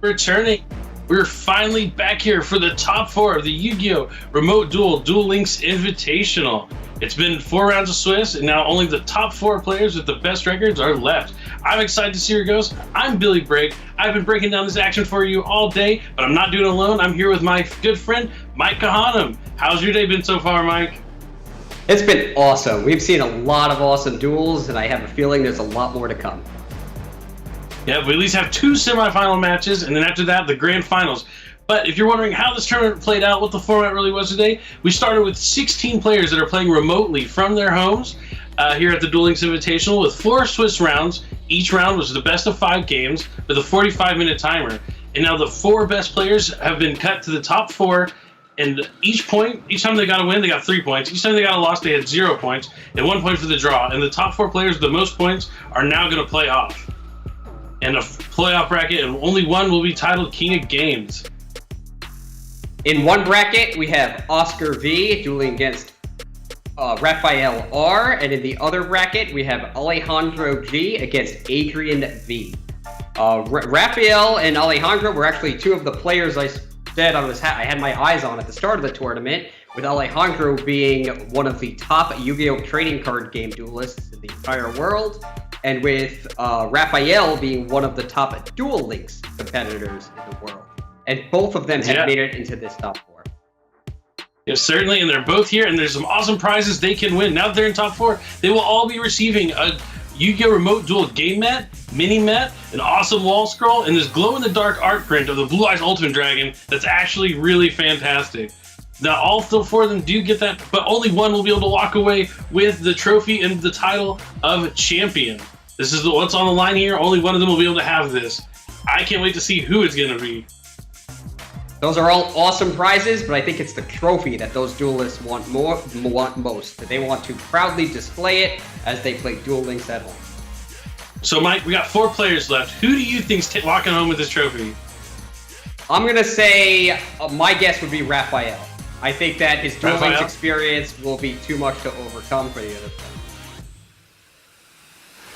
Returning. We're finally back here for the top four of the Yu-Gi-Oh! Remote Duel Links Invitational. It's been 4 rounds of Swiss, and now only the top 4 players with the best records are left. I'm excited to see where it goes. I'm Billy Break. I've been breaking down this action for you all day, but I'm not doing it alone. I'm here with my good friend, Mike Kahanam. How's your day been so far, Mike? It's been awesome. We've seen a lot of awesome duels, and I have a feeling there's a lot more to come. Yeah, we at least have 2 semifinal matches, and then after that, the grand finals. But if you're wondering how this tournament played out, what the format really was today, we started with 16 players that are playing remotely from their homes here at the Duel Links Invitational with 4 Swiss rounds. Each round was the best of 5 games with a 45-minute timer. And now the 4 best players have been cut to the top 4, and each time they got a win, they got 3 points. Each time they got a loss, they had 0 points, and 1 point for the draw. And the top 4 players with the most points are now going to play off. And a playoff bracket, and only one will be titled King of Games. In one bracket, we have Oscar V dueling against Rafael R, and in the other bracket, we have Alejandro G against Adrian V. Rafael and Alejandro were actually 2 of the players I said I had my eyes on at the start of the tournament, with Alejandro being one of the top Yu-Gi-Oh! Trading card game duelists in the entire world, and with Rafael being one of the top Duel Links competitors in the world. And both of them have made it into this top 4. Yes, certainly, and they're both here, and there's some awesome prizes they can win. Now that they're in top 4, they will all be receiving a Yu-Gi-Oh! Remote Duel game mat, mini mat, an awesome wall scroll, and this glow-in-the-dark art print of the Blue Eyes Ultimate Dragon that's actually really fantastic. Now, all 4 of them do get that, but only one will be able to walk away with the trophy and the title of champion. This is what's on the line here. Only one of them will be able to have this. I can't wait to see who it's going to be. Those are all awesome prizes, but I think it's the trophy that those duelists want most. They want to proudly display it as they play Duel Links at home. So, Mike, we got 4 players left. Who do you think's walking home with this trophy? I'm going to say my guess would be Rafael. I think that his Duel Links experience will be too much to overcome for the other player.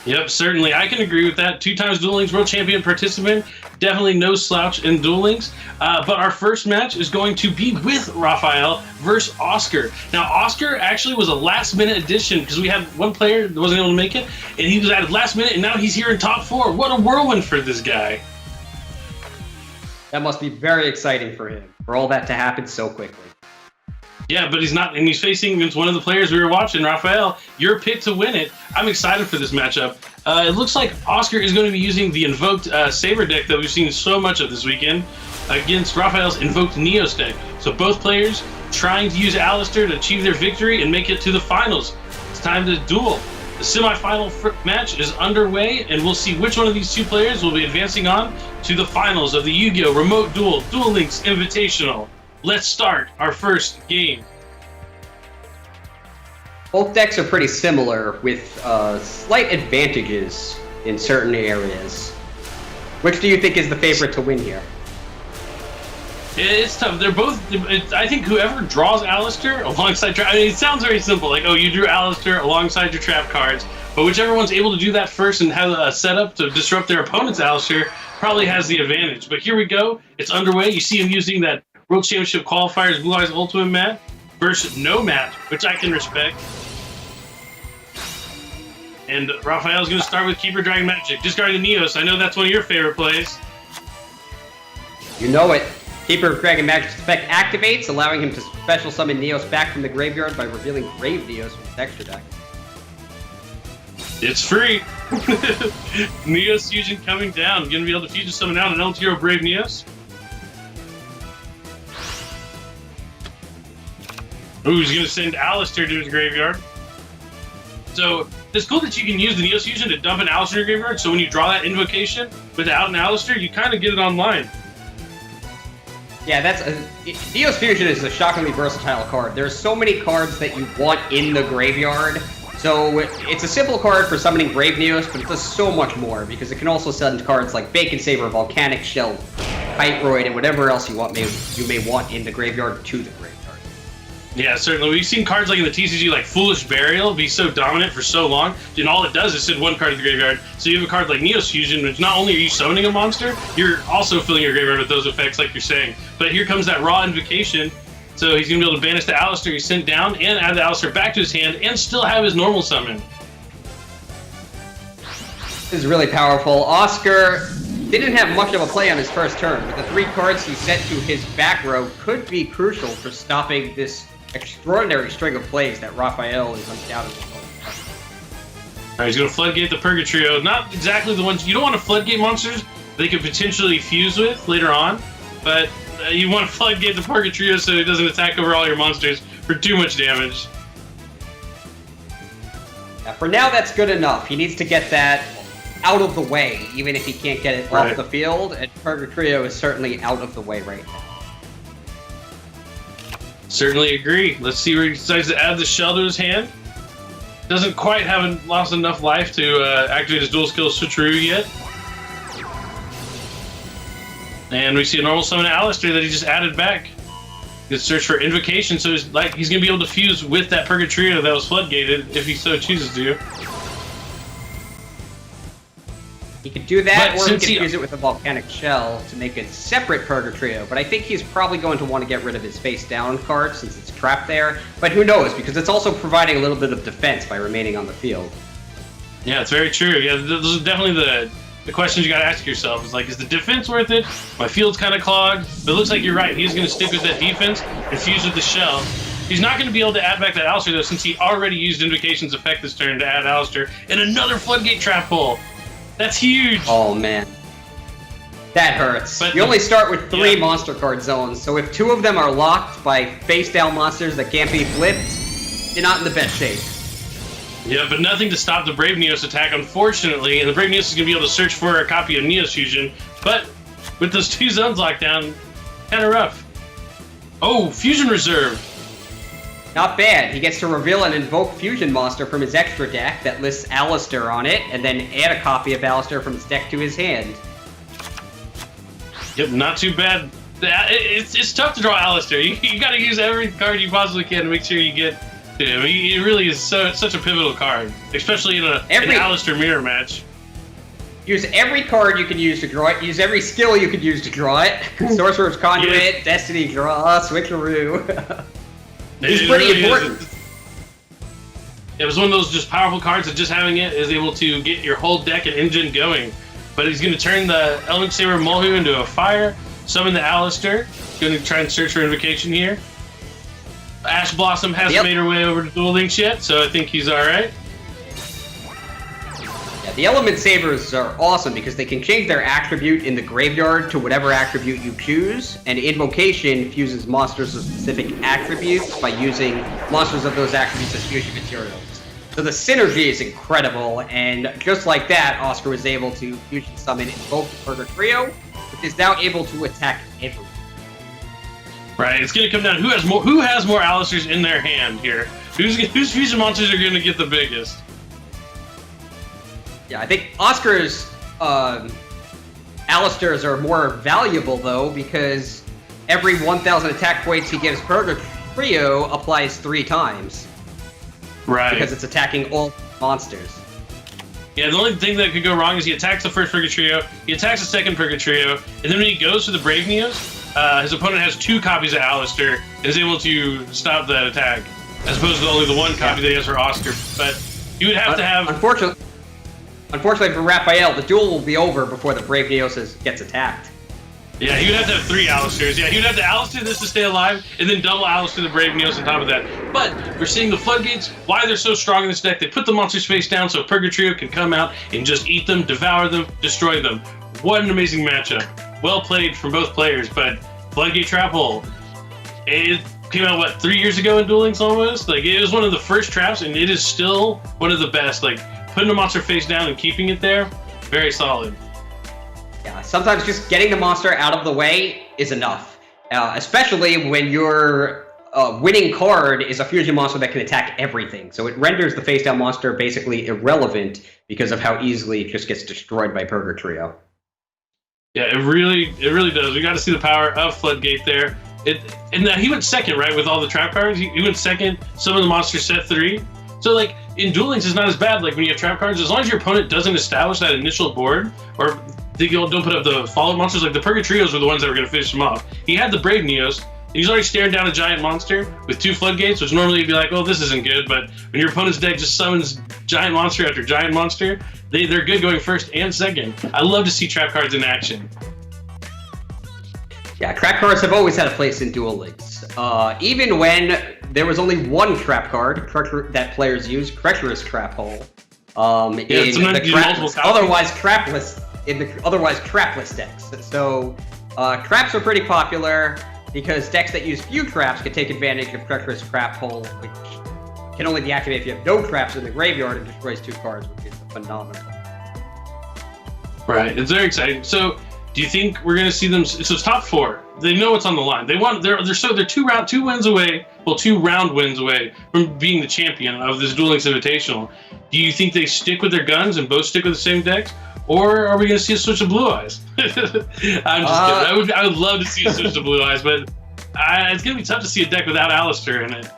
Yep, certainly. I can agree with that. 2 times Duel Links World Champion participant. Definitely no slouch in Duel Links. But our first match is going to be with Rafael versus Oscar. Now, Oscar actually was a last-minute addition because we had one player that wasn't able to make it, and he was added last minute, and now he's here in top 4. What a whirlwind for this guy. That must be very exciting for him, for all that to happen so quickly. Yeah, but he's not, and he's facing against one of the players we were watching. Rafael, your pick to win it. I'm excited for this matchup. It looks like Oscar is going to be using the Invoked Saber deck that we've seen so much of this weekend against Rafael's Invoked Neos deck. So both players trying to use Alistair to achieve their victory and make it to the finals. It's time to duel. The semifinal match is underway, and we'll see which one of these 2 players will be advancing on to the finals of the Yu-Gi-Oh! Remote Duel Links Invitational. Let's start our first game. Both decks are pretty similar, with slight advantages in certain areas. Which do you think is the favorite to win here? It's tough. They're both. I think whoever draws Alistair alongside. I mean, it sounds very simple. Like, oh, you drew Alistair alongside your trap cards. But whichever one's able to do that first and have a setup to disrupt their opponent's Alistair probably has the advantage. But here we go. It's underway. You see him using that World Championship Qualifiers Blue Eyes Ultimate mat versus no mat, which I can respect. And Rafael's going to start with Keeper Dragon Magic. Discarding the Neos. I know that's one of your favorite plays. You know it. Keeper Dragon Magic's effect activates, allowing him to special summon Neos back from the graveyard by revealing Grave Neos from his extra deck. It's free. Neos Fusion coming down. Going to be able to fusion summon out an L0 Brave Neos. Ooh, he's going to send Alistair to his graveyard. So, it's cool that you can use the Neos Fusion to dump an Alistair in your graveyard, so when you draw that invocation without an Alistair, you kind of get it online. Yeah, Neos Fusion is a shockingly versatile card. There's so many cards that you want in the graveyard. So, it's a simple card for summoning Brave Neos, but it does so much more, because it can also send cards like Bacon Saber, Volcanic Shell, Kite-Roid, and whatever else you may want in the graveyard to the graveyard. Yeah, certainly. We've seen cards like in the TCG, like Foolish Burial, be so dominant for so long, and all it does is send one card to the graveyard. So you have a card like Neos Fusion, which not only are you summoning a monster, you're also filling your graveyard with those effects, like you're saying. But here comes that raw Invocation, so he's going to be able to banish the Alistair he's sent down, and add the Alistair back to his hand, and still have his normal summon. This is really powerful. Oscar didn't have much of a play on his first turn, but the 3 cards he sent to his back row could be crucial for stopping this extraordinary string of plays that Rafael is undoubtedly going to have. Alright, he's going to floodgate the Purgatrio. Not exactly the ones... You don't want to floodgate monsters they could potentially fuse with later on, but you want to floodgate the Purgatrio so it doesn't attack over all your monsters for too much damage. Yeah, for now, that's good enough. He needs to get that out of the way, even if he can't get it off the field, and Purgatrio is certainly out of the way right now. Certainly agree. Let's see where he decides to add the shell to his hand. Doesn't quite have lost enough life to activate his dual skill switcheroo yet. And we see a normal summon Alistair that he just added back. He can search for Invocation, so he's going to be able to fuse with that Purgatrio that was floodgated if he so chooses to. He could do that, But or he could fuse it with a Volcanic Shell to make a separate Purgatrio, but I think he's probably going to want to get rid of his face-down card since it's trapped there. But who knows, because it's also providing a little bit of defense by remaining on the field. Yeah, it's very true. Yeah, those are definitely the questions you got to ask yourself. Is like, is the defense worth it? My field's kind of clogged, but it looks like you're right. He's going to stick with that defense and fuse with the shell. He's not going to be able to add back that Alistair, though, since he already used Invocation's effect this turn to add Alistair. And another Floodgate Trap Hole! That's huge! Oh, man. That hurts. But you only start with 3 monster card zones, so if 2 of them are locked by face-down monsters that can't be flipped, you're not in the best shape. Yeah, but nothing to stop the Brave Neos attack, unfortunately, and the Brave Neos is going to be able to search for a copy of Neos Fusion, but with those 2 zones locked down, kind of rough. Oh, Fusion Reserve! Not bad. He gets to reveal an Invoke Fusion monster from his extra deck that lists Alistair on it, and then add a copy of Alistair from his deck to his hand. Yep, not too bad. It's tough to draw Alistair. You got to use every card you possibly can to make sure you get to him. He really is such a pivotal card, especially in an Alistair mirror match. Use every card you can use to draw it. Use every skill you could use to draw it. Sorcerer's Conduit, Destiny Draw, Switcheroo. He's pretty really important. It was one of those just powerful cards that just having it is able to get your whole deck and engine going. But he's going to turn the Element Saber Mulhu into a fire, summon the Alistair. Going to try and search for Invocation here. Ash Blossom hasn't made her way over to Duel Links yet, so I think he's alright. Yeah, the Element Sabers are awesome because they can change their attribute in the graveyard to whatever attribute you choose, and Invocation fuses monsters with specific attributes by using monsters of those attributes as fusion materials. So the synergy is incredible, and just like that, Oscar was able to fusion summon Invoke Purgatrio, which is now able to attack everyone. Right, it's going to come down who has more Alistairs in their hand here. Whose fusion monsters are going to get the biggest? Yeah, I think Oscar's Alistairs are more valuable, though, because every 1,000 attack points he gives Purgatrio applies 3 times. Right. Because it's attacking all monsters. Yeah, the only thing that could go wrong is he attacks the first Purgatrio, he attacks the second Purgatrio, and then when he goes for the Brave Neos, his opponent has 2 copies of Alistair and is able to stop that attack, as opposed to only the 1 copy that he has for Oscar. But you would have to have... Unfortunately for Rafael, the duel will be over before the Brave Neos gets attacked. Yeah, he would have to have 3 Alistairs. Yeah, he would have to Alistair this to stay alive, and then double Alistair the Brave Neos on top of that. But we're seeing the Floodgates, why they're so strong in this deck. They put the monsters face down so Purgatrio can come out and just eat them, devour them, destroy them. What an amazing matchup. Well played from both players, but Floodgate Trap Hole, it came out, what, 3 years ago in Duel Links almost? Like, it was one of the first traps, and it is still one of the best. Like, putting a monster face down and keeping it there, very solid. Yeah, sometimes just getting the monster out of the way is enough. Especially when your winning card is a fusion monster that can attack everything. So it renders the face down monster basically irrelevant because of how easily it just gets destroyed by Purgatrio. Yeah, it really does. We got to see the power of Floodgate there. And he went second, right, with all the trap cards. He went second. Some of the monsters set 3. So like in Duel Links, it's not as bad. Like when you have trap cards, as long as your opponent doesn't establish that initial board, or they don't put up the follow monsters. Like the Purgatrios were the ones that were going to finish him off. He had the Brave Neos. And he's already staring down a giant monster with 2 floodgates, which normally you'd be like, oh, this isn't good. But when your opponent's deck just summons giant monster after giant monster, they're good going first and second. I love to see trap cards in action. Yeah, trap cards have always had a place in Duel Links. Even when there was only one trap card that players use, Treacherous Trap Hole. Otherwise trapless decks. So traps are pretty popular because decks that use few traps can take advantage of Treacherous Trap Hole, which can only be activated if you have no traps in the graveyard and destroys 2 cards, which is phenomenal. Right, it's very exciting. So, do you think we're going to see them? So it's top 4. They know what's on the line. They're 2 wins away. Well, 2 round wins away from being the champion of this Duel Links Invitational. Do you think they stick with their guns and both stick with the same decks? Or are we going to see a switch to Blue Eyes? I'm just kidding. I would love to see a switch to Blue Eyes, but it's going to be tough to see a deck without Alistair in it.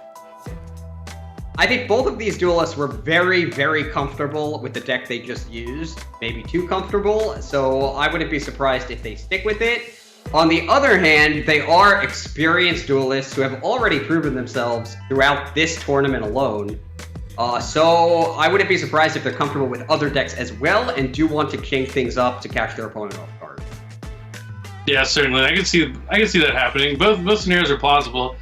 I think both of these duelists were very, very comfortable with the deck they just used. Maybe too comfortable, so I wouldn't be surprised if they stick with it. On the other hand, they are experienced duelists who have already proven themselves throughout this tournament alone. So I wouldn't be surprised if they're comfortable with other decks as well and do want to change things up to catch their opponent off guard. Yeah, certainly. I can see that happening. Both scenarios are plausible.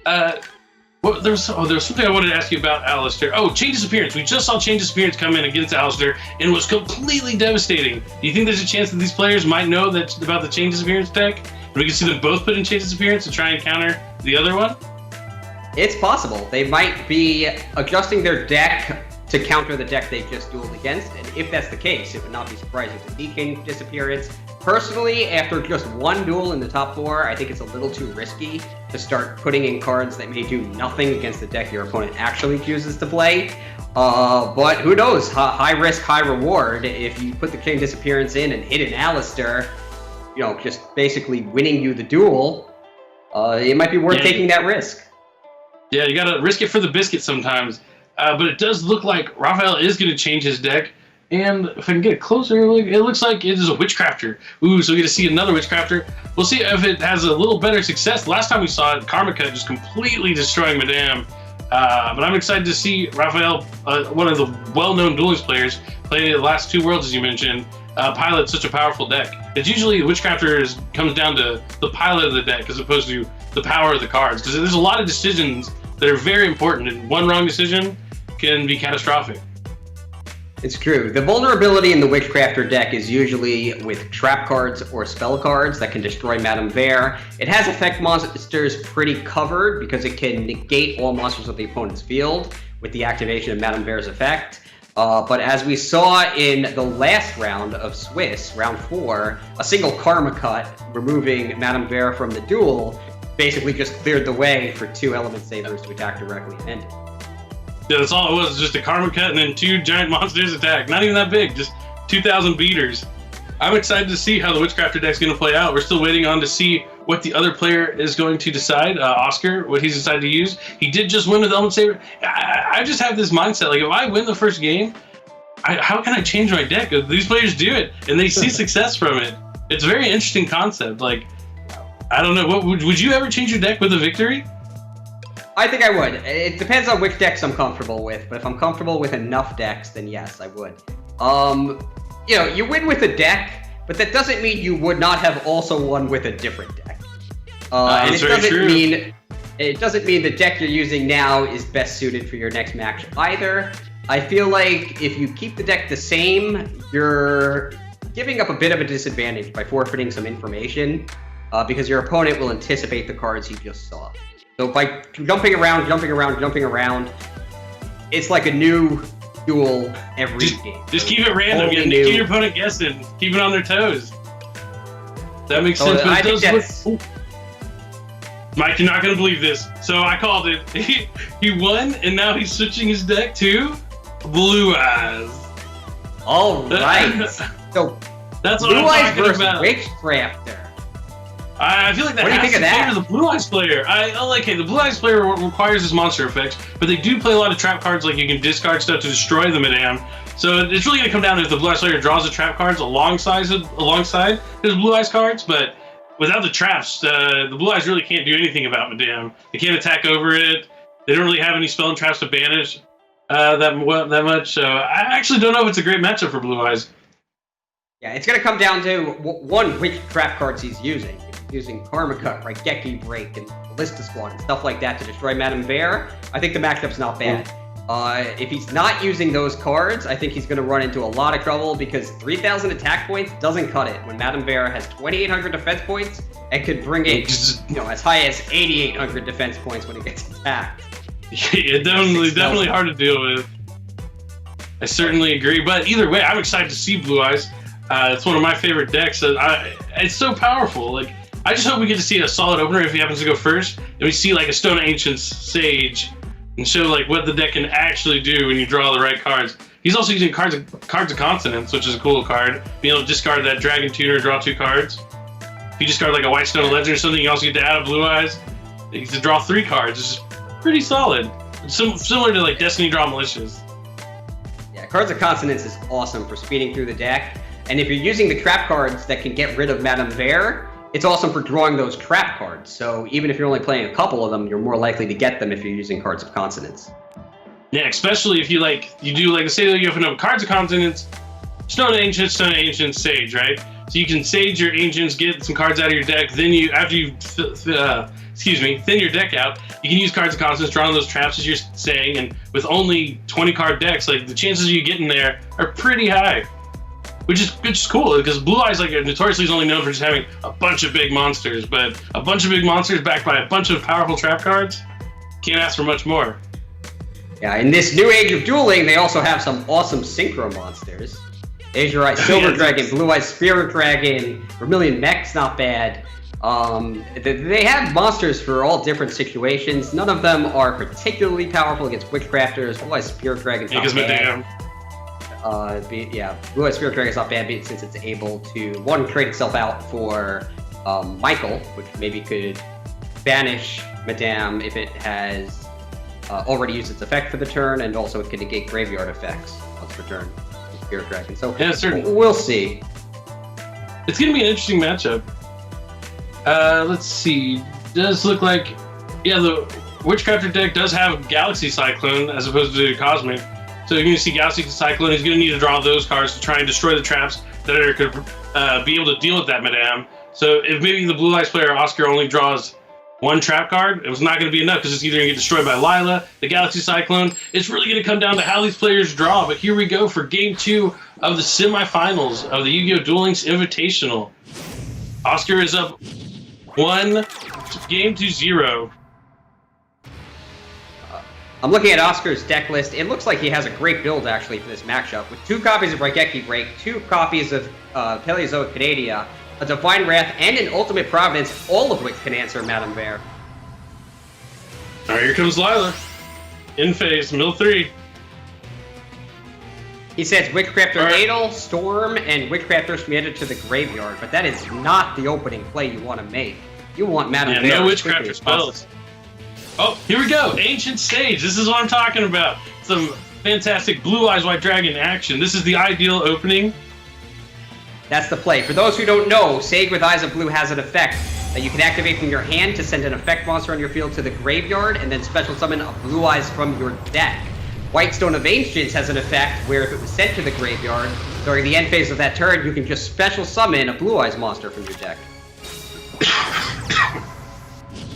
There was something I wanted to ask you about Alistair. Oh, Chain Disappearance. We just saw Chain Disappearance come in against Alistair and it was completely devastating. Do you think there's a chance that these players might know about the Chain Disappearance deck? And we can see them both put in Chain Disappearance to try and counter the other one? It's possible. They might be adjusting their deck to counter the deck they just dueled against, and if that's the case, it would not be surprising to see Chain Disappearance. Personally, after just one duel in the top 4, I think it's a little too risky to start putting in cards that may do nothing against the deck your opponent actually chooses to play. But who knows? High risk, high reward. If you put the Chain Disappearance in and hit an Alistair, just basically winning you the duel, it might be worth taking that risk. Yeah, you gotta risk it for the biscuit sometimes. But it does look like Rafael is going to change his deck. And if I can get closer, it looks like it is a Witchcrafter. Ooh, so we get to see another Witchcrafter. We'll see if it has a little better success. Last time we saw it, Karma Cut just completely destroying Madame. But I'm excited to see Rafael, one of the well-known Duel Links players, play the last 2 worlds, as you mentioned, pilot such a powerful deck. It's usually Witchcrafter comes down to the pilot of the deck as opposed to the power of the cards. Because there's a lot of decisions that are very important, and one wrong decision can be catastrophic. It's true. The vulnerability in the Witchcrafter deck is usually with trap cards or spell cards that can destroy Madame Vare. It has effect monsters pretty covered because it can negate all monsters of the opponent's field with the activation of Madame Vare's effect. But as we saw in the last round of Swiss, round 4, a single Karma Cut removing Madame Vare from the duel basically just cleared the way for 2 element savers to attack directly and end it. Yeah, that's all it was, just a Karma Cut and then 2 giant monsters attack. Not even that big, just 2,000 beaters. I'm excited to see how the Witchcrafter deck's going to play out. We're still waiting on to see what the other player is going to decide, Oscar, what he's decided to use. He did just win with Element Saber. I just have this mindset, like if I win the first game, how can I change my deck? These players do it, and they see success from it. It's a very interesting concept. Like, I don't know, would you ever change your deck with a victory? I think I would. It depends on which decks I'm comfortable with, but if I'm comfortable with enough decks, then yes, I would. You win with a deck, but that doesn't mean you would not have also won with a different deck. And it doesn't mean the deck you're using now is best suited for your next match either. I feel like if you keep the deck the same, you're giving up a bit of a disadvantage by forfeiting some information, because your opponent will anticipate the cards he just saw. So by jumping around, it's like a new duel every game. Just keep it random. Keep your opponent guessing. Keep it on their toes. That makes sense. I think that's... Mike, you're not going to believe this. So I called it. He won, and now he's switching his deck to Blue Eyes. All right. So that's what Blue I'm Eyes talking versus about. Witchcrafter. I feel like that What do you has think to of that? favor the Blue Eyes player. I like it. The Blue Eyes player requires this monster effects, but they do play a lot of trap cards. Like you can discard stuff to destroy the Madame. So it's really going to come down to if the Blue Eyes player draws the trap cards alongside his Blue Eyes cards. But without the traps, the Blue Eyes really can't do anything about Madame. They can't attack over it. They don't really have any spell and traps to banish that much. So I actually don't know if it's a great matchup for Blue Eyes. Yeah, it's going to come down to, one, which trap cards he's using. If he's using Karma Cut, Raigeki Break, and Ballista Squad, and stuff like that to destroy Madame Bear, I think the matchup's not bad. If he's not using those cards, I think he's going to run into a lot of trouble because 3,000 attack points doesn't cut it when Madame Bear has 2,800 defense points and could bring it, as high as 8,800 defense points when it gets attacked. Yeah, definitely hard to deal with. I certainly agree, but either way, I'm excited to see Blue Eyes. It's one of my favorite decks. It's so powerful. Like, I just hope we get to see a solid opener if he happens to go first, and we see like a Stone Ancients Sage, and show like what the deck can actually do when you draw the right cards. He's also using cards of Consonance, which is a cool card. Being able to discard that Dragon Tuner, draw 2 cards. If you discard like a White Stone Legend or something, you also get to add a Blue Eyes. You get to draw 3 cards. It's pretty solid. It's similar to like Destiny Draw Militias. Yeah, Cards of Consonance is awesome for speeding through the deck. And if you're using the trap cards that can get rid of Madame Bear, it's awesome for drawing those trap cards. So even if you're only playing a couple of them, you're more likely to get them if you're using Cards of Consonance. Yeah, especially if you do say that you have enough Cards of Consonance, Stone Ancient, Sage, right? So you can Sage your Ancients, get some cards out of your deck, then after you thin your deck out, you can use Cards of Consonance, draw on those traps as you're saying, and with only 20 card decks, like the chances of you getting there are pretty high. Which is cool, because Blue Eyes notoriously is only known for just having a bunch of big monsters, but a bunch of big monsters backed by a bunch of powerful trap cards, can't ask for much more. Yeah, in this new age of dueling, they also have some awesome synchro monsters. Azure Eye Silver Dragon, Blue Eyes Spirit Dragon, Vermilion Mech's not bad. They have monsters for all different situations. None of them are particularly powerful against Witchcrafters. Blue Eyes Spirit Dragon's not bad. Blue Eyes Spirit Dragon's not bad since it's able to, one, trade itself out for Michael, which maybe could banish Madame if it has already used its effect for the turn, and also it can negate graveyard effects once per turn. Spirit Dragon. So yeah, certainly. We'll see. It's going to be an interesting matchup. Let's see. Does look like, the Witchcrafter deck does have Galaxy Cyclone as opposed to Cosmic. So you're going to see Galaxy Cyclone. He's going to need to draw those cards to try and destroy the traps that could be able to deal with that Madame. So if maybe the Blue Eyes player, Oscar, only draws 1 trap card, it was not going to be enough because it's either going to get destroyed by Lila, the Galaxy Cyclone. It's really going to come down to how these players draw. But here we go for Game 2 of the semifinals of the Yu-Gi-Oh! Duel Links Invitational. Oscar is up 1-0. I'm looking at Oscar's deck list. It looks like he has a great build, actually, for this matchup. With 2 copies of Raigeki Break, 2 copies of Paleozoic Canadia, a Divine Wrath, and an Ultimate Providence, all of which can answer Madame Bear. All right, here comes Lila. In phase, mill 3. He says Witchcrafter Adel, Storm, and Witchcrafter submitted to the graveyard, but that is not the opening play you want to make. You want Madame Bear. No Witchcrafter spells. Oh, here we go. Ancient Sage. This is what I'm talking about. Some fantastic Blue Eyes White Dragon action. This is the ideal opening. That's the play. For those who don't know, Sage with Eyes of Blue has an effect that you can activate from your hand to send an effect monster on your field to the graveyard and then special summon a Blue Eyes from your deck. White Stone of Ancients has an effect where if it was sent to the graveyard, during the end phase of that turn, you can just special summon a Blue Eyes monster from your deck.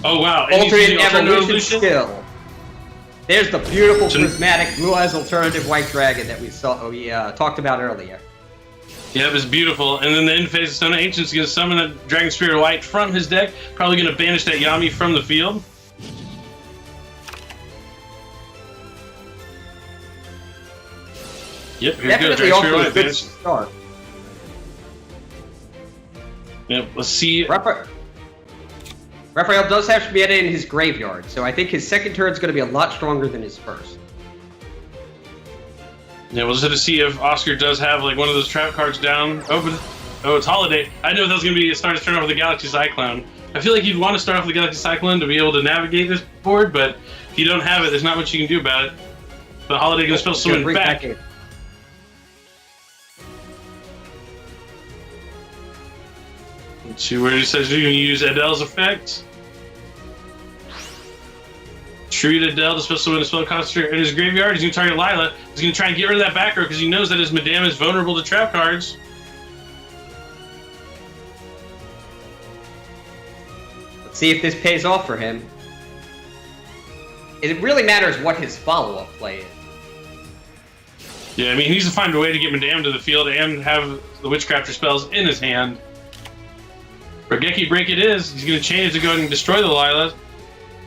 Oh wow! Alternate evolution skill. There's the beautiful prismatic Blue Eyes alternative White Dragon that we talked about earlier. Yep, it's beautiful. And then the end phase of Stone of Ancients is going to summon a Dragon Spirit White from his deck. Probably going to banish that Yami from the field. Yep, here we go. Dragon Spirit White banished. Start. Yep, let's see. Rafael does have Shmieta in his graveyard, so I think his second turn is going to be a lot stronger than his first. Yeah, we'll just have to see if Oscar does have like one of those trap cards down. Oh, but Oh, it's Holiday. I know that was going to be start his turn off with the Galaxy Cyclone. I feel like you'd want to start off with the Galaxy Cyclone to be able to navigate this board, but if you don't have it, there's not much you can do about it. But Holiday can spell summon back. Let's see where he says you can use Adele's effect. Treat Adele to spell summon a spell concentrate in his graveyard. He's going to target Lila. He's going to try and get rid of that back row because he knows that his Madame is vulnerable to trap cards. Let's see if this pays off for him. It really matters what his follow-up play is. Yeah, I mean, he needs to find a way to get Madame to the field and have the Witchcrafter spells in his hand. Raigeki Break it is. He's going to change to go ahead and destroy the Lila.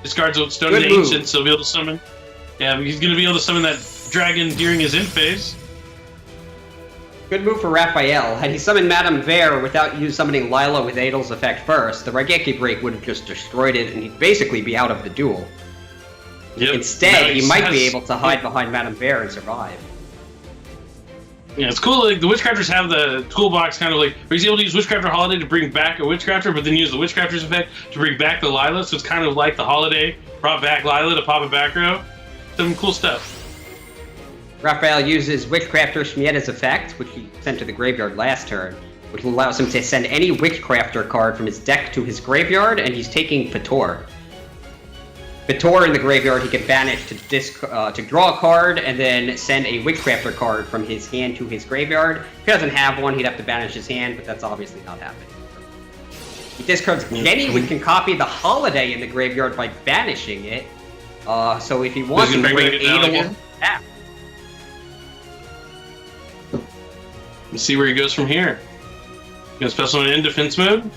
Discards Stone of the Ancient, so he'll be able to summon. Yeah, he's going to be able to summon that dragon during his end phase. Good move for Raphael. Had he summoned Madame Vere without you summoning Lila with Adel's effect first, the Raigeki Break would have just destroyed it and he'd basically be out of the duel. Yep. Instead, he might be able to hide behind Madame Vere and survive. Yeah, it's cool. Like the Witchcrafters have the toolbox kind of like where he's able to use Witchcrafter Holiday to bring back a Witchcrafter, but then use the Witchcrafter's effect to bring back the Lila. So it's kind of like the Holiday brought back Lila to pop a back row. Some cool stuff. Raphael uses Witchcrafter Shmieda's effect, which he sent to the graveyard last turn, which allows him to send any Witchcrafter card from his deck to his graveyard, and he's taking Vitor. Vitor in the graveyard, he can banish to draw a card and then send a Witchcrafter card from his hand to his graveyard. If he doesn't have one, he'd have to banish his hand, but that's obviously not happening. He discards Jenny, which can copy the Holiday in the graveyard by banishing it. So if he wants to bring Adel back. Let's see where he goes from here. Gonna spell summon in defense mode.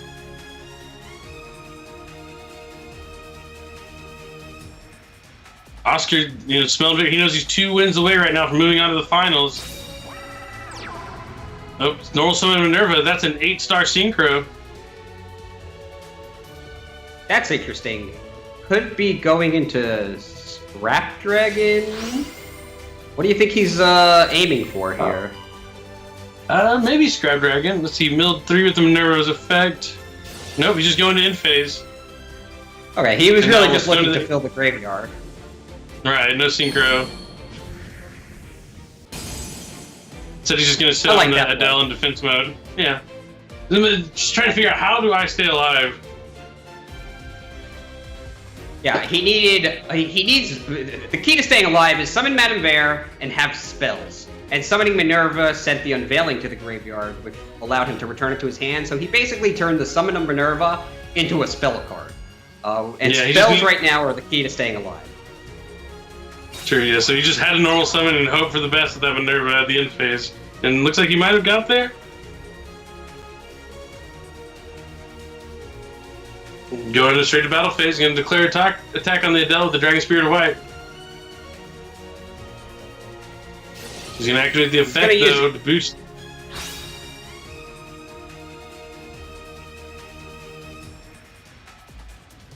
Oscar, smelled it. He knows he's 2 wins away right now from moving on to the finals. Oh, normal summon Minerva. That's an 8-star Synchro. That's interesting. Could be going into Scrap Dragon. What do you think he's aiming for here? Maybe Scrap Dragon. Let's see, milled 3 with the Minerva's effect. Nope, he's just going to end phase. Okay, he was really just looking to fill the graveyard. Alright, no Synchro. Said he's just gonna sit on the Adele in defense mode. Yeah. Just trying to figure out how do I stay alive. Yeah, he needs the key to staying alive is summon Madame Vere and have spells. And summoning Minerva sent the Unveiling to the graveyard, which allowed him to return it to his hand. So he basically turned the summon of Minerva into a spell card. And spells right now are the key to staying alive. True, yeah. So he just had a normal summon and hope for the best with that Minerva at the end phase. And looks like he might have got there. Going straight to battle phase, going to declare attack on the Adele with the Dragon Spirit of White. He's going to activate the effect, though, to boost.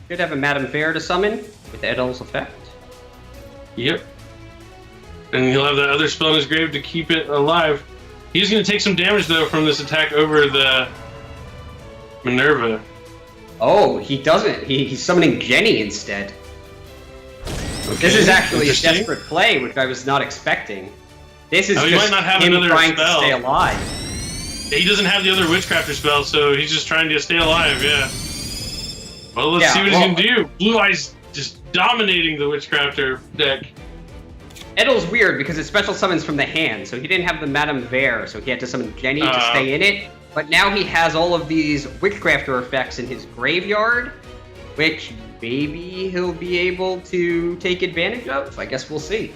Should have a Madame Vere to summon with Adele's effect. Yep. And he'll have that other spell in his grave to keep it alive. He's going to take some damage, though, from this attack over the Minerva. Oh, he doesn't. He's summoning Jenny instead. Okay. This is actually a desperate play, which I was not expecting. This is just might not have him another trying spell. to stay alive. He doesn't have the other Witchcrafter spell, so he's just trying to stay alive, yeah. Well, let's see what he can do. Blue Eyes just dominating the Witchcrafter deck. Edel's weird because it special summons from the hand, so he didn't have the Madame Vere, so he had to summon Jenny to stay in it. But now he has all of these Witchcrafter effects in his graveyard, which maybe he'll be able to take advantage of. I guess we'll see.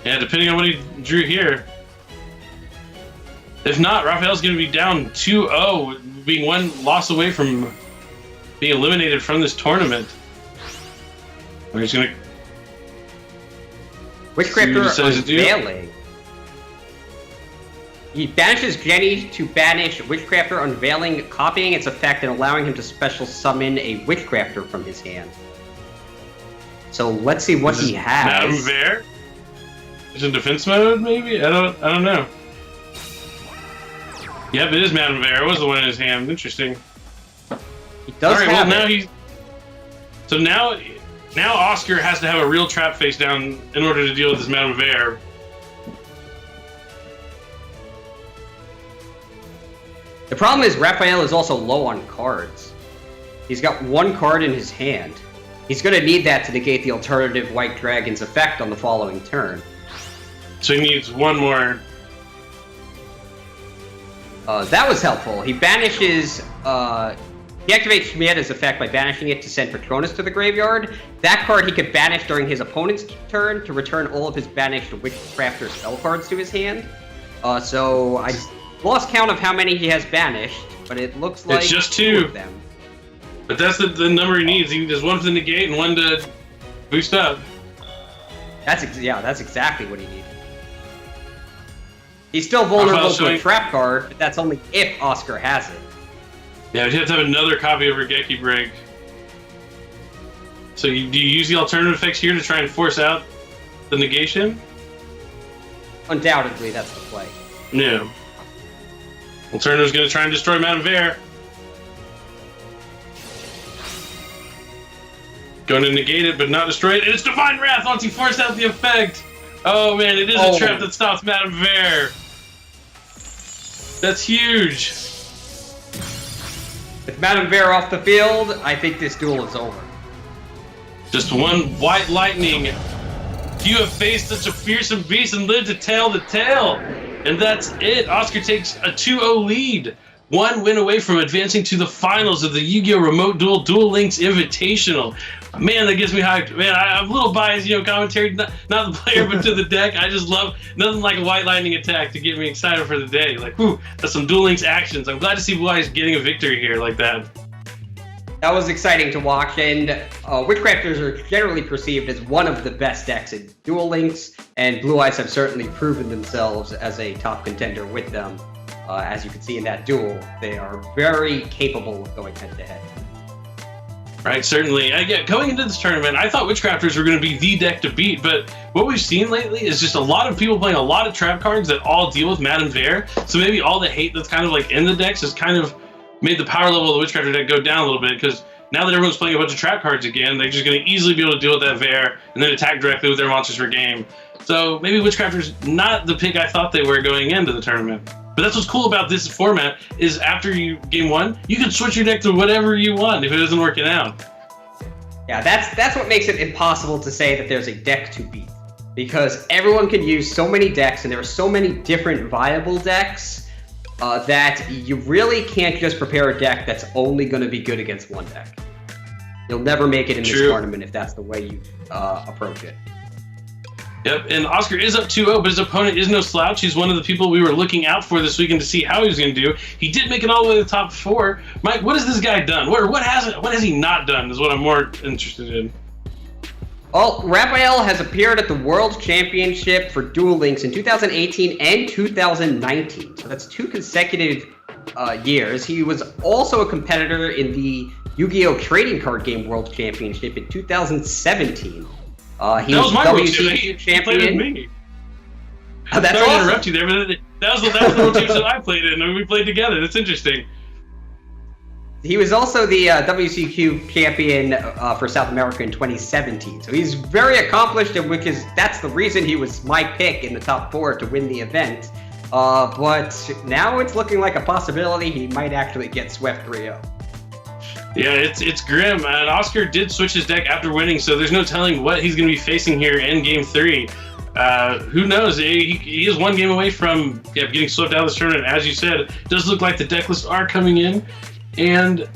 Yeah, depending on what he drew here. If not, Raphael's going to be down 2-0, being 1 loss away from being eliminated from this tournament. Or he's going to... Witchcrafter Unveiling. He banishes Jenny to banish Witchcrafter Unveiling, copying its effect and allowing him to special summon a Witchcrafter from his hand. So let's see what he has. Madame Vere? He's in defense mode, maybe? I don't know. Yep, it is Madame Bear. It was the one in his hand. Interesting. He does have now it. So now Oscar has to have a real trap face down in order to deal with this Madame Bear. The problem is Rafael is also low on cards. He's got one card in his hand. He's going to need that to negate the alternative White Dragon's effect on the following turn. So he needs one more. That was helpful. He banishes... he activates Shmieda's effect by banishing it to send Patronus to the graveyard. That card he could banish during his opponent's turn to return all of his banished Witchcrafter spell cards to his hand. So I lost count of how many he has banished, but it looks like it's just two of them. But that's the number he needs. He needs one for the negate and one to boost up. That's exactly what he needs. He's still vulnerable to a trap card, but that's only if Oscar has it. Yeah, but you have to have another copy of Regeki Break. So do you use the alternative effects here to try and force out the negation? Undoubtedly, that's the play. Yeah. Alternative's going to try and destroy Madame Bear. Going to negate it, but not destroy it. And it's Divine Wrath once you force out the effect. Oh man, it is a trap that stops Madame Bear. That's huge. With Madame Bear off the field, I think this duel is over. Just one white lightning. You have faced such a fearsome beast and lived to tell the tale. And that's it. Oscar takes a 2-0 lead. One win away from advancing to the finals of the Yu-Gi-Oh! Remote Duel Links Invitational. Man, that gets me hyped. Man, I'm a little biased, commentary, not the player, but to the deck. I just love nothing like a white lightning attack to get me excited for the day. Like, whew, that's some Duel Links actions. I'm glad to see Blue Eyes getting a victory here like that. That was exciting to watch, and Witchcrafters are generally perceived as one of the best decks in Duel Links, and Blue Eyes have certainly proven themselves as a top contender with them. As you can see in that duel, they are very capable of going head-to-head. Right, certainly. Going into this tournament, I thought Witchcrafters were going to be the deck to beat, but what we've seen lately is just a lot of people playing a lot of trap cards that all deal with Madame Bear, so maybe all the hate that's kind of like in the decks has kind of made the power level of the Witchcrafter deck go down a little bit, because now that everyone's playing a bunch of trap cards again, they're just going to easily be able to deal with that Bear and then attack directly with their monsters per game. So maybe Witchcrafters not the pick I thought they were going into the tournament. But that's what's cool about this format is after game one, you can switch your deck to whatever you want if it isn't working out. Yeah, that's what makes it impossible to say that there's a deck to beat. Because everyone can use so many decks, and there are so many different viable decks, that you really can't just prepare a deck that's only going to be good against one deck. You'll never make it in this tournament if that's the way you approach it. Yep, and Oscar is up 2-0, but his opponent is no slouch. He's one of the people we were looking out for this weekend to see how he was going to do. He did make it all the way to the top 4. Mike, what has this guy done? What has he not done is what I'm more interested in. Well, Rafael has appeared at the World Championship for Duel Links in 2018 and 2019. So that's 2 consecutive years. He was also a competitor in the Yu-Gi-Oh! Trading Card Game World Championship in 2017. He was my WCQ champion. He played with me. Oh, that's Sorry awesome. to interrupt you there, but that was the World Championship I played in, and we played together. That's interesting. He was also the WCQ champion for South America in 2017. So he's very accomplished, and that's the reason he was my pick in the top 4 to win the event. But now it's looking like a possibility he might actually get swept 3-0. Yeah, it's grim, and Oscar did switch his deck after winning, so there's no telling what he's going to be facing here in Game 3. Who knows? He is one game away from getting swept out of this tournament. As you said, it does look like the deck lists are coming in, and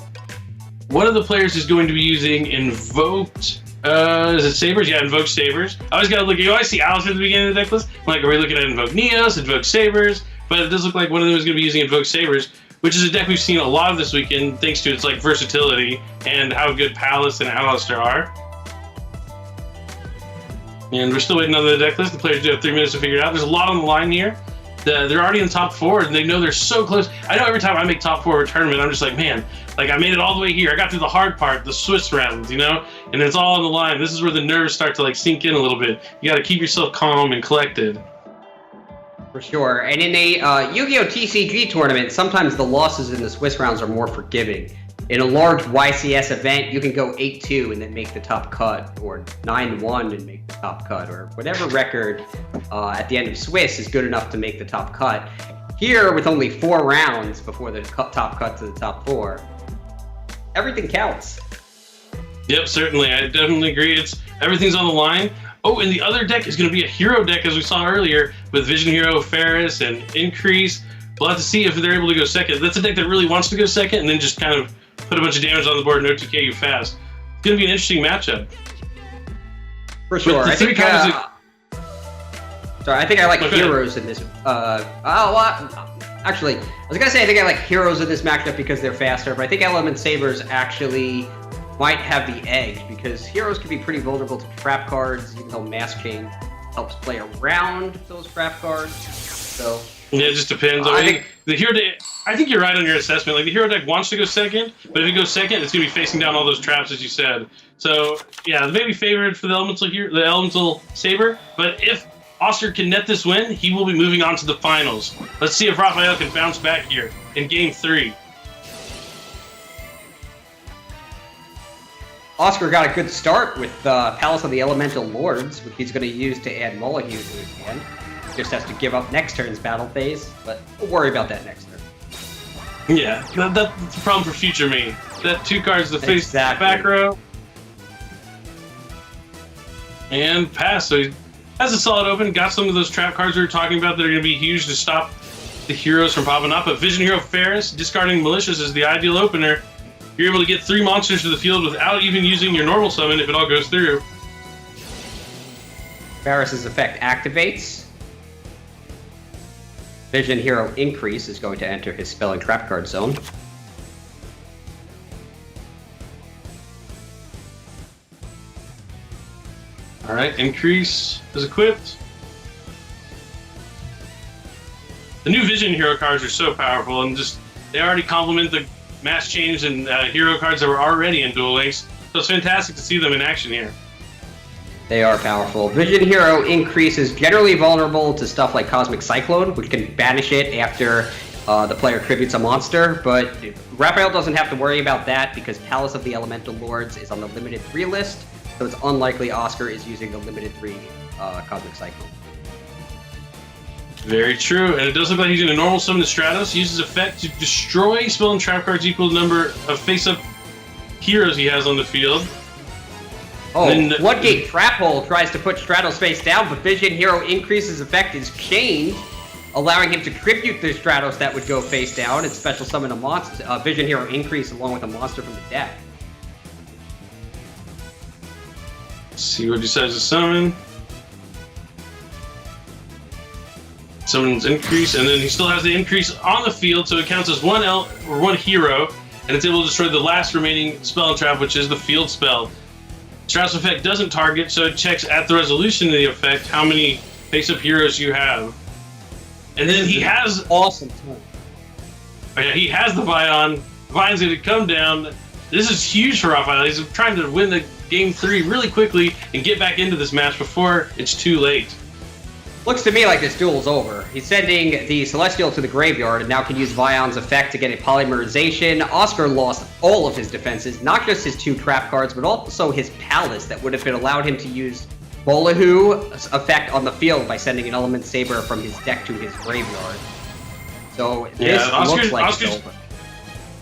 one of the players is going to be using Invoked. Is it Sabers? Yeah, Invoked Sabers. I always got to look. You always see Alice at the beginning of the deck list. I'm like, are we looking at Invoked Neos, Invoked Sabers? But it does look like one of them is going to be using Invoked Sabers, which is a deck we've seen a lot of this weekend, thanks to its versatility and how good Palace and Alistair are. And we're still waiting on the deck list. The players do have 3 minutes to figure it out. There's a lot on the line here. They're already in the top 4, and they know they're so close. I know every time I make top 4 of a tournament, I'm just like, man, like I made it all the way here. I got through the hard part, the Swiss rounds, and it's all on the line. This is where the nerves start to sink in a little bit. You got to keep yourself calm and collected. For sure. And in a Yu-Gi-Oh! TCG tournament, sometimes the losses in the Swiss rounds are more forgiving. In a large YCS event, you can go 8-2 and then make the top cut, or 9-1 and make the top cut, or whatever record at the end of Swiss is good enough to make the top cut. Here, with only 4 rounds before the top cut to the top 4, everything counts. Yep, certainly. I definitely agree. Everything's on the line. Oh, and the other deck is going to be a hero deck, as we saw earlier, with Vision Hero, Ferris, and Increase. We'll have to see if they're able to go second. That's a deck that really wants to go second and then just kind of put a bunch of damage on the board and OTK you fast. It's going to be an interesting matchup. For sure. I think I like heroes in this. Actually, I was going to say I think I like heroes in this matchup because they're faster, but I think Element Sabers actually might have the edge because heroes can be pretty vulnerable to trap cards, even though Mass Chain helps play around those trap cards. So yeah, it just depends. I think the hero deck. I think you're right on your assessment. Like the hero deck wants to go second, but if it goes second, it's going to be facing down all those traps, as you said. So yeah, maybe favored for the Elemental Saber. But if Oscar can net this win, he will be moving on to the finals. Let's see if Rafael can bounce back here in Game 3. Oscar got a good start with Palace of the Elemental Lords, which he's going to use to add Molyneux to his hand. Just has to give up next turn's battle phase, but we'll worry about that next turn. Yeah, that's the problem for future me. That 2 cards to face the back row. And pass. So he has a solid open. Got some of those trap cards we were talking about that are going to be huge to stop the heroes from popping up. But Vision Hero Ferris, discarding Malicious is the ideal opener. You're able to get 3 monsters to the field without even using your normal summon if it all goes through. Ferris's effect activates. Vision Hero Increase is going to enter his spell and trap card zone. Alright, Increase is equipped. The new Vision Hero cards are so powerful and they already complement the Mass Change and hero cards that were already in Duel Links. So it's fantastic to see them in action here. They are powerful. Vision Hero Increase is generally vulnerable to stuff like Cosmic Cyclone, which can banish it after the player tributes a monster, but Rafael doesn't have to worry about that because Palace of the Elemental Lords is on the limited 3 list, so it's unlikely Oscar is using the limited 3 Cosmic Cyclone. Very true, and it does look like he's going to normal summon the Stratos, uses effect to destroy spell and trap cards equal to the number of face-up heroes he has on the field. Oh, Floodgate Trap Hole tries to put Stratos face down, but Vision Hero Increase's effect is changed, allowing him to tribute the Stratos that would go face down and special summon a monster, Vision Hero Increase along with a monster from the deck. Let's see what he decides to summon. Summons Increase, and then he still has the Increase on the field, so it counts as one hero, and it's able to destroy the last remaining spell and trap, which is the field spell. Stratos effect doesn't target, so it checks at the resolution of the effect how many face-up heroes you have. And then he has awesome. Oh yeah, he has the Vion. Vion's going to come down. This is huge for Rafael. He's trying to win the Game 3 really quickly and get back into this match before it's too late. Looks to me like this duel's over. He's sending the Celestial to the graveyard and now can use Vion's effect to get a polymerization. Oscar lost all of his defenses, not just his 2 trap cards, but also his Palace that would have been allowed him to use Molyneux's effect on the field by sending an Element Saber from his deck to his graveyard. So this looks like it's over.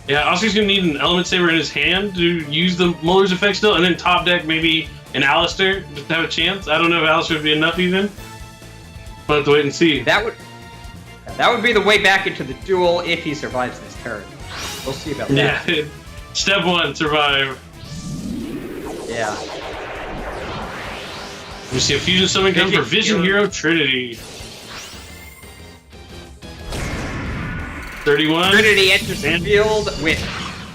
Yeah, Oscar's going to need an Element Saber in his hand to use the Muller's effect still, and then top deck maybe an Alistair just to have a chance. I don't know if Alistair would be enough even. We'll have to wait and see. That would be the way back into the duel if he survives this turn. We'll see about that. Yeah, step 1, survive. Yeah. We see a fusion summon come for Vision Hero Trinity. 31. Trinity enters the field with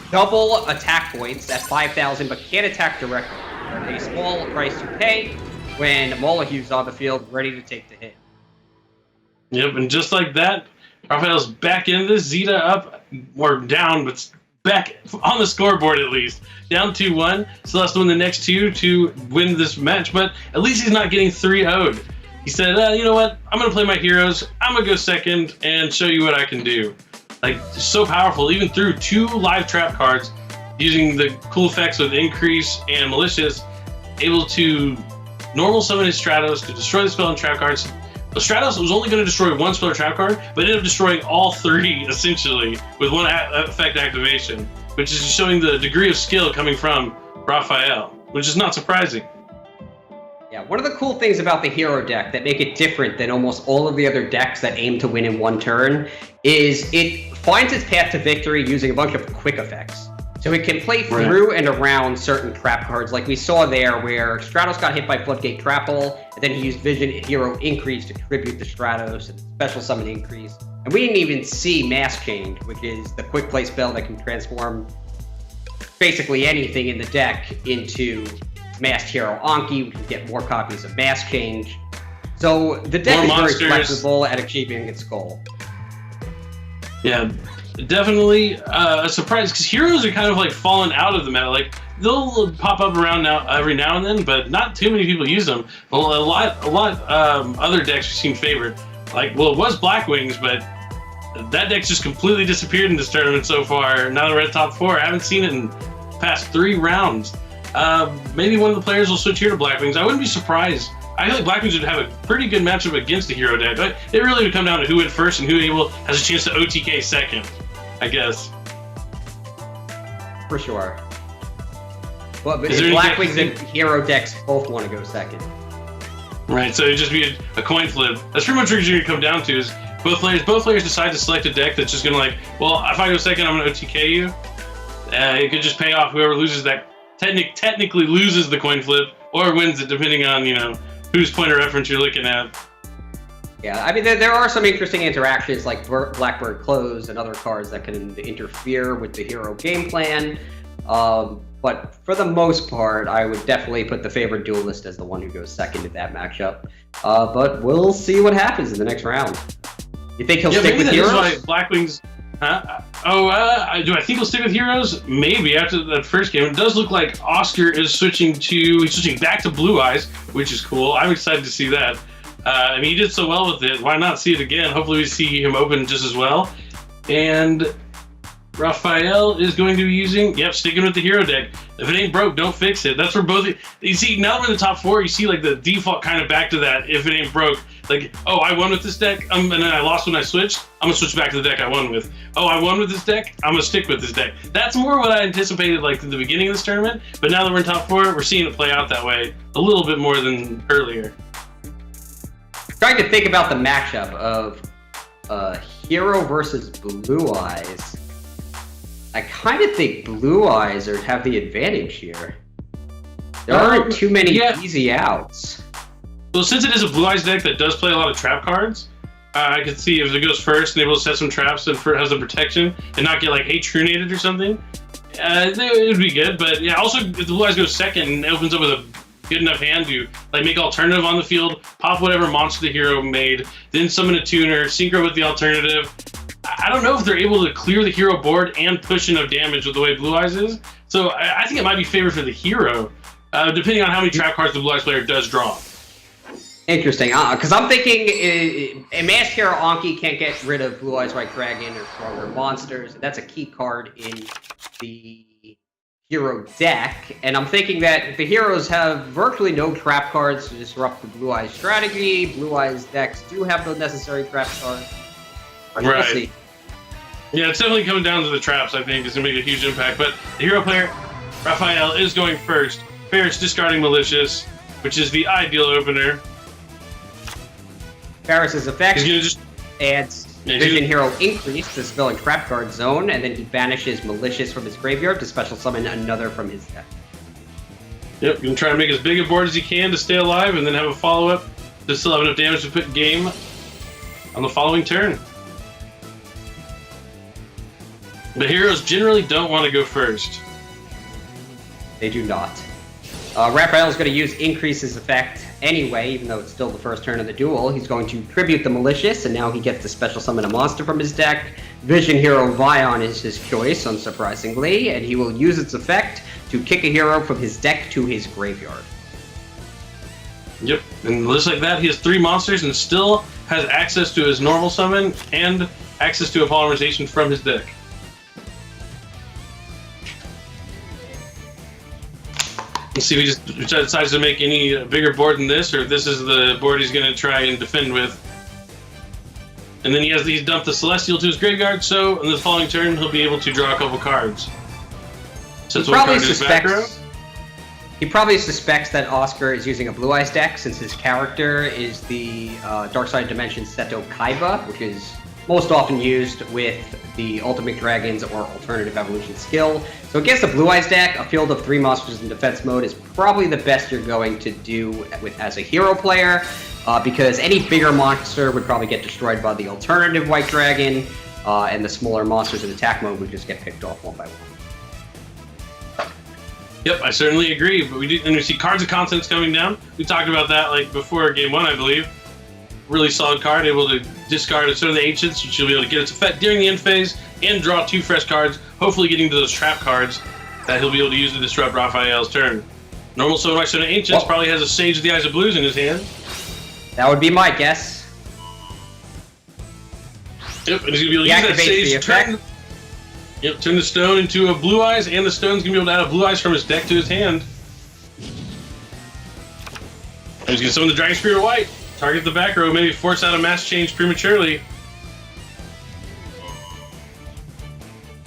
double attack points at 5,000, but can't attack directly. A small price to pay when Molyneux's on the field, ready to take the hit. Yep, and just like that, Rafael's back in this. Zeta up, or down, but back on the scoreboard at least. Down 2-1. Still has to win the next 2 to win this match, but at least he's not getting 3-0'd. he said, you know what? I'm going to play my heroes. I'm going to go second and show you what I can do. Like, so powerful, even through 2 live trap cards, using the cool effects with Increase and Malicious, able to normal summon his Stratos to destroy the spell and trap cards. But Stratos was only going to destroy 1 spell or trap card, but ended up destroying all 3, essentially, with 1 effect activation, which is showing the degree of skill coming from Rafael, which is not surprising. Yeah, one of the cool things about the hero deck that make it different than almost all of the other decks that aim to win in 1 turn is it finds its path to victory using a bunch of quick effects. So it can play through and around certain trap cards, like we saw there, where Stratos got hit by Floodgate Trapple, and then he used Vision Hero Increase to tribute the Stratos, and Special Summon Increase. And we didn't even see Mass Change, which is the quick play spell that can transform basically anything in the deck into Masked Hero Anki. We can get more copies of Mass Change. So the deck is very flexible at achieving its goal. Yeah, definitely a surprise, because heroes are kind of like fallen out of the meta. Like, they'll pop up around now every now and then, but not too many people use them. Well, a lot other decks seem favored. Like, well, it was Black Wings, but that deck's just completely disappeared in this tournament so far. Now that we're at top 4, I haven't seen it in past 3 rounds. Maybe one of the players will switch here to Black Wings. I wouldn't be surprised. I feel like Black Wings would have a pretty good matchup against the hero deck, but it really would come down to who went first and who has a chance to OTK second, I guess. For sure. Well, but Black Wings and hero decks both want to go second. Right, so it'd just be a coin flip. That's pretty much what you're going to come down to, is both players decide to select a deck that's just going to, like, well, if I go second, I'm going to OTK you. It could just pay off whoever loses that. Technically loses the coin flip, or wins it, depending on, whose point of reference you're looking at. Yeah, I mean, there are some interesting interactions like Blackbird Close and other cards that can interfere with the hero game plan. But for the most part, I would definitely put the favorite duelist as the one who goes second in that matchup. But we'll see what happens in the next round. You think he'll stick with heroes? Why Black Wings. Do I think he'll stick with heroes? Maybe after that first game. It does look like Oscar is switching back to Blue Eyes, which is cool. I'm excited to see that. I mean, he did so well with it. Why not see it again? Hopefully we see him open just as well. And Rafael is going to be sticking with the hero deck. If it ain't broke, don't fix it. That's where both. You see, now we're in the top 4. You see, like, the default kind of back to that. If it ain't broke, like, oh, I won with this deck, and then I lost when I switched. I'm gonna switch back to the deck I won with. Oh, I won with this deck. I'm gonna stick with this deck. That's more what I anticipated, like, in the beginning of this tournament. But now that we're in top 4, we're seeing it play out that way a little bit more than earlier. Trying to think about the matchup of Hero versus Blue Eyes. I kind of think Blue Eyes have the advantage here. There aren't too many easy outs. Well, since it is a Blue Eyes deck that does play a lot of trap cards, I could see if it goes first and able to set some traps and has the protection and not get, like, Trunated or something, it would be good. But yeah, also if the Blue Eyes goes second and opens up with a good enough hand to, like, make alternative on the field, pop whatever monster the hero made, then summon a tuner, synchro with the alternative. I don't know if they're able to clear the hero board and push enough damage with the way Blue Eyes is. So I think it might be favored for the hero, depending on how many trap cards the Blue Eyes player does draw. Interesting, because I'm thinking a Masked Hero Anki can't get rid of Blue Eyes White Dragon or stronger monsters. That's a key card in the hero deck, and I'm thinking that the heroes have virtually no trap cards to disrupt the Blue Eyes strategy. Blue Eyes decks do have the necessary trap cards. Right. We'll see. Yeah, it's definitely coming down to the traps, I think. It's going to make a huge impact. But the hero player, Rafael, is going first. Ferris discarding Malicious, which is the ideal opener. Ferris's effect he's gonna just adds Vision Hero Increase to spell a trap card zone, and then he banishes Malicious from his graveyard to special summon another from his deck. Yep, going to try to make as big a board as he can to stay alive, and then have a follow-up to still have enough damage to put game on the following turn. The heroes generally don't want to go first. They do not. Raphael is going to use Increase's effect anyway, even though it's still the first turn of the duel. He's going to tribute the Malicious, and now he gets to special summon a monster from his deck. Vision Hero Vion is his choice, unsurprisingly, and he will use its effect to kick a hero from his deck to his graveyard. Yep, and just like that, he has 3 monsters and still has access to his normal summon and access to a polymerization from his deck. Let's see if he just decides to make any bigger board than this, or if this is the board he's going to try and defend with. And then he's dumped the Celestial to his graveyard, so in the following turn he'll be able to draw a couple cards. So he probably suspects that Oscar is using a Blue Eyes deck, since his character is the Dark Side Dimension Seto Kaiba, which is most often used with the Ultimate Dragons or Alternative Evolution skill. So against the Blue Eyes deck, a field of 3 monsters in defense mode is probably the best you're going to do with as a hero player, because any bigger monster would probably get destroyed by the Alternative White Dragon, and the smaller monsters in attack mode would just get picked off one by one. Yep, I certainly agree. But we see Cards of Contents coming down. We talked about that like before Game 1, I believe. Really solid card, able to discard Stone of the Ancients, which you'll be able to get its effect during the end phase and draw 2 fresh cards, hopefully getting to those trap cards that he'll be able to use to disrupt Rafael's turn. Normal Stone of the Ancients probably has a Sage of the Eyes of Blues in his hand. That would be my guess. Yep, and he's going to be able to use that Sage to turn the stone into a Blue Eyes, and the stone's going to be able to add a Blue Eyes from his deck to his hand. And he's going to summon the Dragon Spirit of White. Target the back row, maybe force out a mass change prematurely.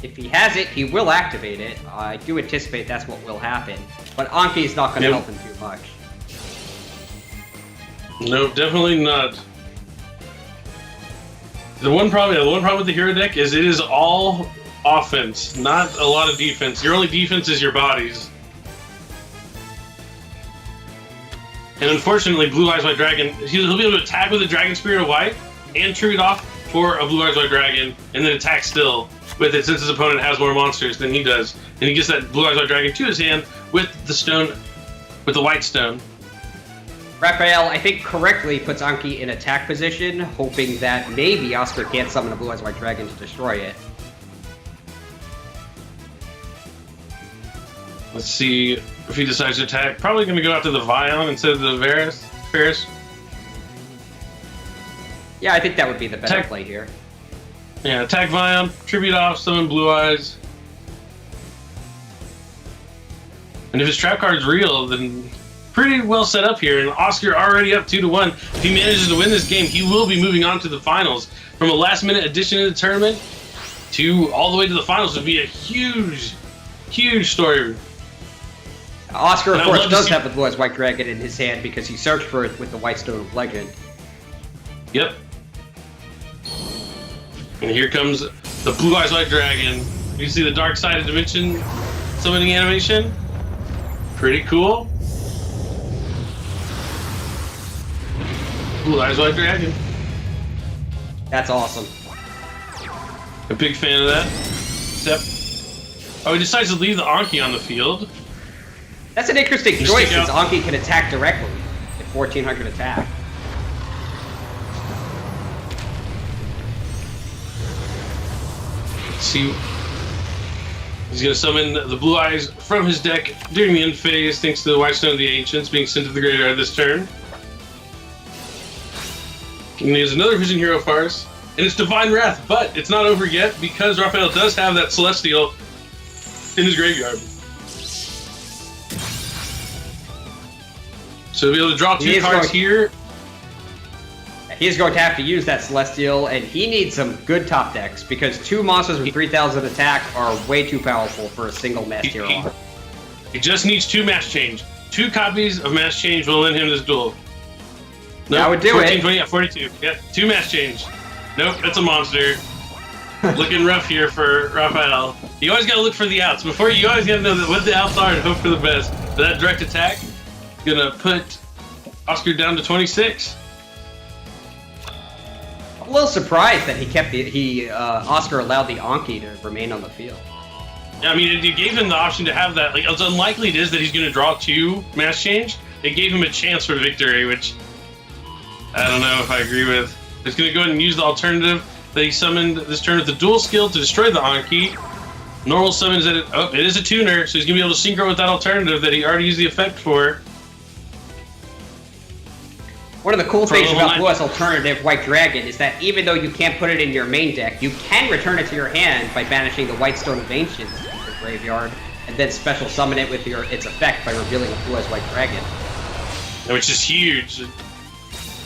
If he has it, he will activate it. I do anticipate that's what will happen. But Anki is not going to help him too much. No, definitely not. The one problem with the hero deck is it is all offense, not a lot of defense. Your only defense is your bodies. And unfortunately, Blue Eyes White Dragon, he'll be able to attack with the Dragon Spirit of White and trade it off for a Blue Eyes White Dragon, and then attack still with it since his opponent has more monsters than he does. And he gets that Blue Eyes White Dragon to his hand with the stone, with the white stone. Rafael, I think, correctly puts Anki in attack position, hoping that maybe Oscar can't summon a Blue Eyes White Dragon to destroy it. Let's see if he decides to attack. Probably going to go after the Vion instead of the Ferris. Yeah, I think that would be the better play here. Yeah, attack Vion, tribute off, summon Blue Eyes. And if his trap card's real, then pretty well set up here. And Oscar already up 2-1. If he manages to win this game, he will be moving on to the finals. From a last-minute addition to the tournament to all the way to the finals would be a huge, huge story. Oscar, of course, does have the Blue Eyes White Dragon in his hand because he searched for it with the White Stone of Legend. Yep. And here comes the Blue Eyes White Dragon. You see the Dark Side of Dimension summoning animation? Pretty cool. Blue Eyes White Dragon. That's awesome. A big fan of that. Except, he decides to leave the Anki on the field. That's an interesting choice since Anki can attack directly at 1400 attack. Let's see. He's going to summon the Blue Eyes from his deck during the end phase, thanks to the White Stone of the Ancients being sent to the graveyard this turn. And he has another Vision Hero Farce, and it's Divine Wrath, but it's not over yet because Rafael does have that Celestial in his graveyard. So he'll be able to draw 2 cards here. He's going to have to use that Celestial, and he needs some good top decks because 2 monsters with 3000 attack are way too powerful for a single Mass Hero. He just needs 2 Mass Change. 2 copies of Mass Change will win him this duel. Nope, that would do 14, it. 20, yeah, 42. Yep, 2 Mass Change. Nope, that's a monster. Looking rough here for Rafael. You always got to look for the outs. Before you always got to know what the outs are and hope for the best. But that direct attack is going to put Oscar down to 26. I'm a little surprised that he kept Oscar allowed the Anki to remain on the field. Yeah, I mean, it gave him the option to have that. Like, as unlikely it is that he's going to draw 2 Mass Change, it gave him a chance for victory, which I don't know if I agree with. He's going to go ahead and use the alternative that he summoned this turn with the dual skill to destroy the Anki. Normal summons it. Oh, it is a tuner, so he's going to be able to synchro with that alternative that he already used the effect for. One of the cool things level about 9. Blue Eyes Alternative White Dragon is that even though you can't put it in your main deck, you can return it to your hand by banishing the White Stone of Ancients to your graveyard, and then special summon it with its effect by revealing a Blue Eyes White Dragon. Which is huge.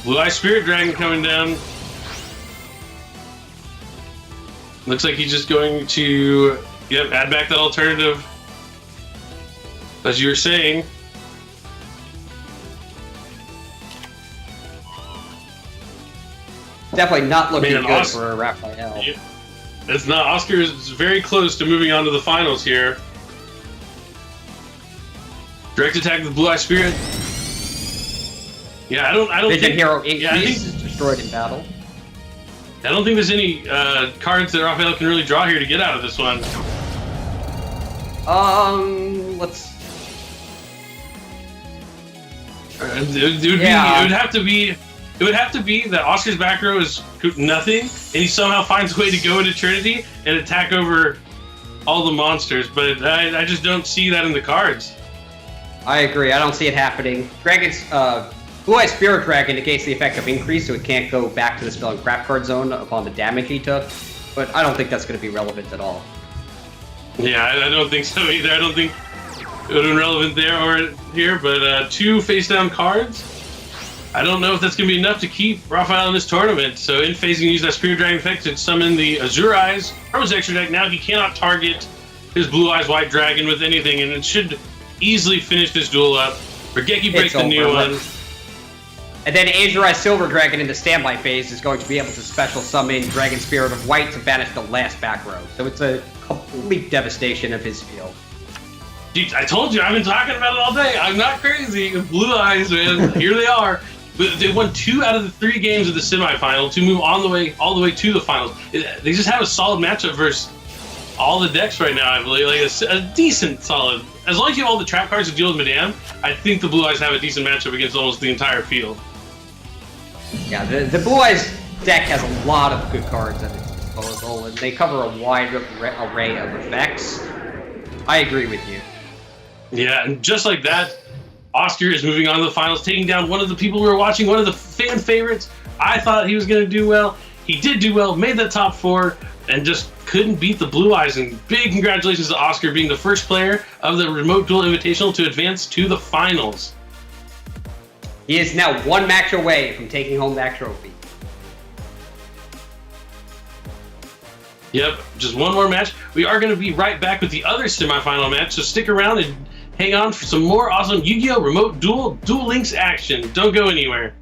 Blue Eye Spirit Dragon coming down. Looks like he's just going to, add back that alternative. As you were saying. Definitely not looking good Oscar, for Rafael. Yeah, it's not. Oscar is very close to moving on to the finals here. Direct attack with Blue Eye Spirit. Yeah, I don't Vision think Hero Increase I think, is destroyed in battle. I don't think there's any cards that Rafael can really draw here to get out of this one. Let's. It would have to be. It would have to be that Oscar's back row is nothing, and he somehow finds a way to go into Trinity and attack over all the monsters. But I just don't see that in the cards. I agree. I don't see it happening. Dragon's Blue Eye Spirit Dragon negates the effect of increase, so it can't go back to the spell and crap card zone upon the damage he took. But I don't think that's going to be relevant at all. Yeah, I don't think so either. I don't think it would have been relevant there or here. But 2 face-down cards. I don't know if that's going to be enough to keep Rafael in this tournament. So in phase, he can use that Spirit Dragon effect to summon the Azure Eyes from his extra deck. Now he cannot target his Blue Eyes White Dragon with anything, and it should easily finish this duel up. Regeki breaks the new one. And then Azure Eyes Silver Dragon in the standby phase is going to be able to special summon Dragon Spirit of White to banish the last back row. So it's a complete devastation of his field. Dude, I told you, I've been talking about it all day. I'm not crazy. Blue Eyes, man, here they are. But they won 2 out of the 3 games of the semifinal to move all the way to the finals. They just have a solid matchup versus all the decks right now. I believe like a decent, solid. As long as you have all the trap cards to deal with Madame, I think the Blue Eyes have a decent matchup against almost the entire field. Yeah, the Blue Eyes deck has a lot of good cards at its disposal, and they cover a wide array of effects. I agree with you. Yeah, and just like that, Oscar is moving on to the finals, taking down one of the people we were watching, one of the fan favorites. I thought he was going to do well. He did do well, made the top 4, and just couldn't beat the Blue Eyes. And big congratulations to Oscar being the first player of the Remote Duel Invitational to advance to the finals. He is now 1 match away from taking home that trophy. Yep, just one more match. We are going to be right back with the other semifinal match, so stick around and hang on for some more awesome Yu-Gi-Oh! Remote Duel Links action. Don't go anywhere.